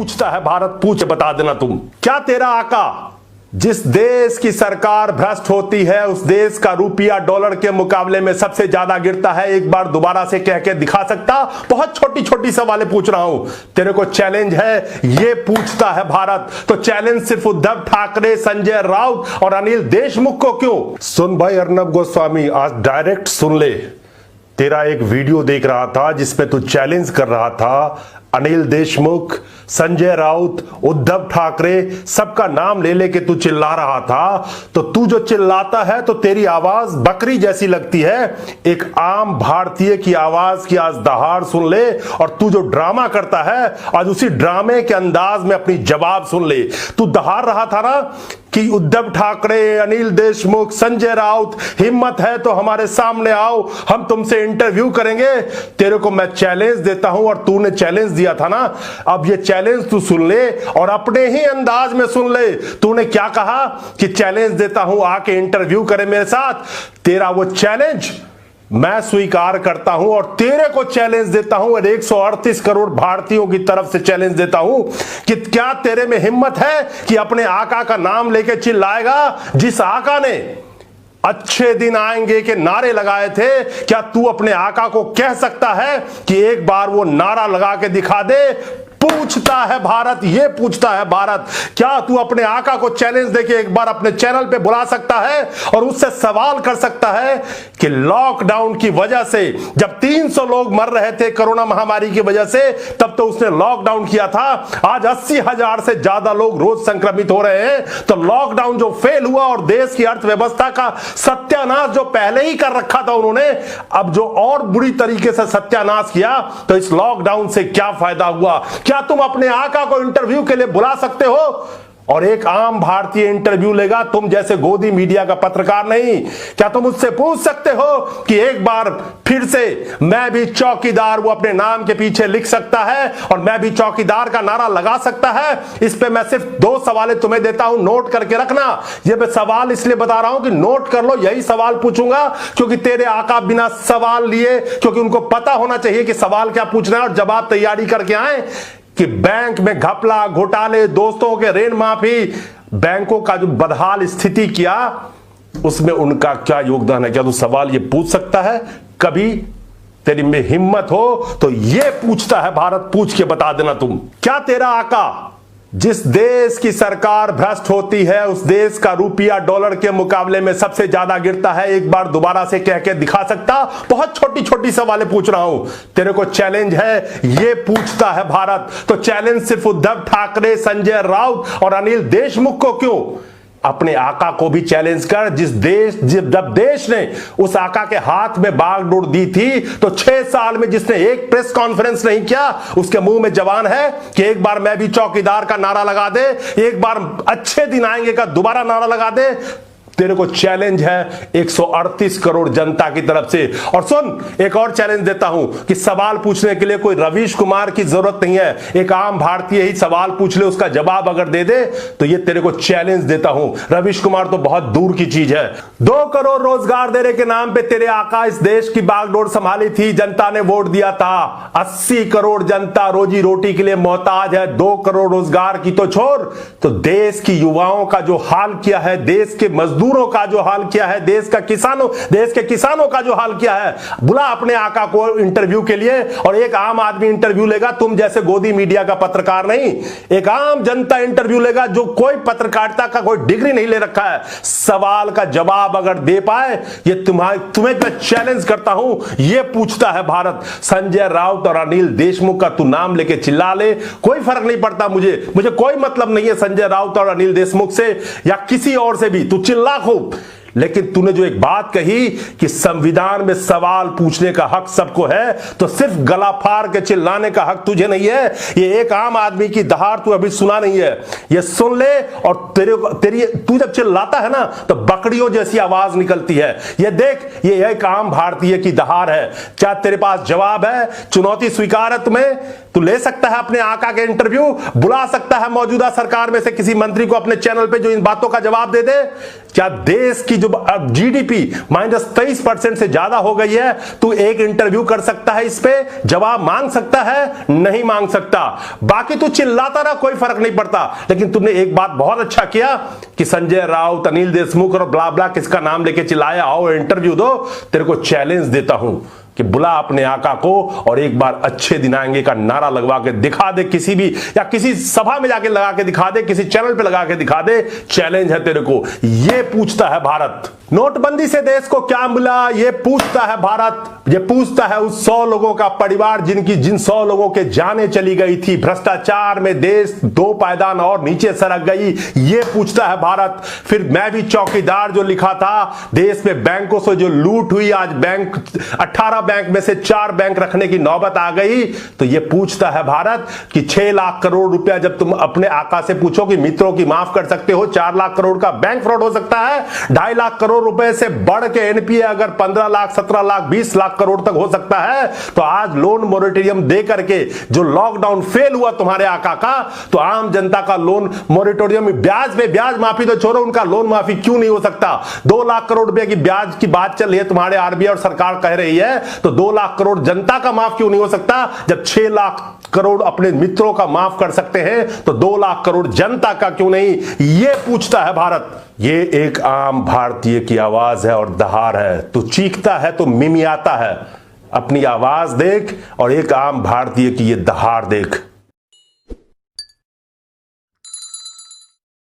पूछता है भारत, पूछ बता देना तुम। क्या तेरा आका जिस देश की सरकार भ्रष्ट होती है उस देश का रुपया डॉलर के मुकाबले में सबसे ज्यादा गिरता है, एक बार दोबारा से कह के दिखा सकता? बहुत छोटी छोटी सवालें पूछ रहा हूं, तेरे को चैलेंज है, ये पूछता है भारत। तो चैलेंज सिर्फ उद्धव ठाकरे, संजय राउत और अनिल देशमुख को क्यों? सुन भाई अर्नब गोस्वामी, आज डायरेक्ट सुन ले। तेरा एक वीडियो देख रहा था जिसमें तू चैलेंज कर रहा था अनिल देशमुख, संजय राउत, उद्धव ठाकरे, सबका नाम ले लेके तू चिल्ला रहा था। तो तू जो चिल्लाता है तो तेरी आवाज बकरी जैसी लगती है। एक आम भारतीय की आवाज की आज दहाड़ सुन ले, और तू जो ड्रामा करता है आज उसी ड्रामे के अंदाज में अपनी जवाब सुन ले। तू दहाड़ रहा था ना कि उद्धव ठाकरे, अनिल देशमुख, संजय राउत, हिम्मत है तो हमारे सामने आओ, हम तुमसे इंटरव्यू करेंगे। तेरे को मैं चैलेंज देता हूं और तूने चैलेंज दिया था ना, अब ये चैलेंज तू सुन ले और अपने ही अंदाज में सुन ले। तूने क्या कहा कि चैलेंज देता हूं, आके इंटरव्यू करे मेरे साथ। तेरा वो चैलेंज मैं स्वीकार करता हूं और तेरे को चैलेंज देता हूं और 138 करोड़ भारतीयों की तरफ से चैलेंज देता हूं कि क्या तेरे में हिम्मत है कि अपने आका का नाम लेके चिल्लाएगा? जिस आका ने अच्छे दिन आएंगे के नारे लगाए थे, क्या तू अपने आका को कह सकता है कि एक बार वो नारा लगा के दिखा दे? पूछता है भारत, ये पूछता है भारत। क्या तू अपने आका को चैलेंज देके एक बार अपने चैनल पे बुला सकता है और उससे सवाल कर सकता है कि लॉकडाउन की वजह से जब 300 लोग मर रहे थे कोरोना महामारी की वजह से, तब तो उसने लॉकडाउन किया था। आज 80,000 से ज्यादा लोग रोज संक्रमित हो रहे हैं। तो लॉकडाउन जो फेल हुआ और देश की अर्थव्यवस्था का सत्यानाश जो पहले ही कर रखा था उन्होंने, अब जो और बुरी तरीके से सत्यानाश किया, तो इस लॉकडाउन से क्या फायदा हुआ? क्या तुम अपने आका को इंटरव्यू के लिए बुला सकते हो? और एक आम भारतीय इंटरव्यू लेगा, तुम जैसे गोदी मीडिया का पत्रकार नहीं। क्या तुम उससे पूछ सकते हो कि एक बार फिर से मैं भी चौकीदार, वो अपने नाम के पीछे लिख सकता है और मैं भी चौकीदार का नारा लगा सकता है? इस पे मैं सिर्फ 2 सवाल तुम्हें देता हूं, नोट करके रखना। ये मैं सवाल इसलिए बता रहा हूं कि नोट कर लो, यही सवाल पूछूंगा क्योंकि तेरे आका बिना सवाल लिए, क्योंकि उनको पता होना चाहिए कि सवाल क्या पूछना है और जवाब तैयारी करके आए कि बैंक में घपला, घोटाले, दोस्तों के ऋण माफी, बैंकों का जो बदहाल स्थिति किया, उसमें उनका क्या योगदान है? क्या तू सवाल ये पूछ सकता है? कभी तेरी में हिम्मत हो तो ये पूछता है भारत, पूछ के बता देना तुम। क्या तेरा आका जिस देश की सरकार भ्रष्ट होती है उस देश का रुपया डॉलर के मुकाबले में सबसे ज्यादा गिरता है, एक बार दोबारा से कह के दिखा सकता? बहुत छोटी छोटी सवालें पूछ रहा हूं, तेरे को चैलेंज है, ये पूछता है भारत। तो चैलेंज सिर्फ उद्धव ठाकरे, संजय राउत और अनिल देशमुख को क्यों? अपने आका को भी चैलेंज कर। जब देश ने उस आका के हाथ में बागडोर दी थी तो 6 साल में जिसने एक प्रेस कॉन्फ्रेंस नहीं किया, उसके मुंह में जवान है कि एक बार मैं भी चौकीदार का नारा लगा दे, एक बार अच्छे दिन आएंगे का दोबारा नारा लगा दे। तेरे को चैलेंज है 138 करोड़ जनता की तरफ से। और सुन, एक और चैलेंज देता हूं कि सवाल पूछने के लिए कोई रवीश कुमार की जरूरत नहीं है, एक आम भारतीय ही सवाल पूछ ले, उसका जवाब अगर दे दे तो ये तेरे को चैलेंज देता हूं। रवीश कुमार तो बहुत दूर की चीज है। 2 करोड़ रोजगार देने के नाम पे तेरे आका इस देश की बागडोर संभाली थी, जनता ने वोट दिया था। 80 करोड़ जनता रोजी रोटी के लिए मोहताज है, 2 करोड़ रोजगार की तो छोड़, तो देश की युवाओं का जो हाल किया है, देश के मजदूरों का जो हाल किया है, देश के किसानों का जो हाल किया है, बुला अपने आका को इंटरव्यू के लिए। और एक आम आदमी इंटरव्यू लेगा, तुम जैसे गोदी मीडिया का पत्रकार नहीं, एक आम जनता इंटरव्यू लेगा जो कोई पत्रकारिता का कोई डिग्री नहीं ले रखा है। सवाल का जवाब अगर दे पाए, ये तुम्हें मैं चैलेंज करता हूं, ये पूछता है भारत। संजय राउत और अनिल देशमुख का तू नाम लेके चिल्ला ले, कोई फर्क नहीं पड़ता मुझे कोई मतलब नहीं है संजय राउत और अनिल देशमुख से या किसी और से भी, तू चिल्ला खूब। लेकिन तूने जो एक बात कही कि संविधान में सवाल पूछने का हक सबको है, तो सिर्फ गला फाड़ के चिल्लाने का हक तुझे नहीं है। ये एक आम आदमी की दहाड़ तू अभी सुना नहीं है, ये सुन ले। और तू जब चिल्लाता है ना तो बकरियों जैसी आवाज निकलती है। ये देख, ये एक आम भारतीय की दहाड़ है। क्या तेरे पास जवाब है? चुनौती स्वीकार है तुम्हें? तू ले सकता है अपने आका के इंटरव्यू, बुला सकता है मौजूदा सरकार में से किसी मंत्री को अपने चैनल पे जो इन बातों का जवाब दे दे? क्या देश की जो जीडीपी -23% से ज्यादा हो गई है, तू एक इंटरव्यू कर सकता है, इस पे जवाब मांग सकता है? नहीं मांग सकता। बाकी तू चिल्लाता रहा, कोई फर्क नहीं पड़ता। लेकिन तुमने एक बात बहुत अच्छा किया कि संजय राउत, अनिल देशमुख और ब्ला ब्ला किसका नाम लेके चिल्लाया, आओ इंटरव्यू दो, तेरे को चैलेंज देता हूं कि बुला अपने आका को और एक बार अच्छे दिन आएंगे का नारा लगवा के दिखा दे, किसी भी या किसी सभा में जाके लगा के दिखा दे, किसी चैनल पे लगा के दिखा दे। चैलेंज है तेरे को। ये पूछता है भारत, नोटबंदी से देश को क्या मिला? ये पूछता है भारत। ये पूछता है उस 100 लोगों का परिवार जिन 100 लोगों के जाने चली गई थी। भ्रष्टाचार में देश 2 पायदान और नीचे सरक गई। ये पूछता है भारत। फिर मैं भी चौकीदार जो लिखा था, देश में बैंकों से जो लूट हुई, आज बैंक 18 बैंक में से 4 बैंक रखने की नौबत आ गई। तो ये पूछता है भारत कि 6 लाख करोड़ रुपया जब तुम अपने आका से पूछो कि मित्रों की माफ कर सकते हो, 4 लाख करोड़ का बैंक फ्रॉड हो सकता है, 2.5 लाख करोड़ रुपए से बढ़ के एनपीए अगर 15 लाख, 17 लाख, 20 लाख करोड़ तक हो सकता है, तो आज लोन मोरेटोरियम दे करके जो लॉकडाउन फेल हुआ तुम्हारे आका का, तो आम जनता का लोन मोरेटोरियम ब्याज पे ब्याज माफी तो छोड़ो, उनका लोन माफी क्यों नहीं हो सकता? 2 लाख करोड़ रुपए की ब्याज की बात चल रही है, तुम्हारे आरबीआई और सरकार कह रही है, तो 2 लाख करोड़ जनता का माफ क्यों नहीं हो सकता? जब 6 लाख करोड़ अपने मित्रों का माफ कर सकते हैं, तो 2 लाख करोड़ जनता का क्यों नहीं? ये पूछता है भारत। ये एक आम भारतीय की आवाज है और दहाड़ है। तू चीखता है तो मिमियाता है। अपनी आवाज देख और एक आम भारतीय की ये दहाड़ देख।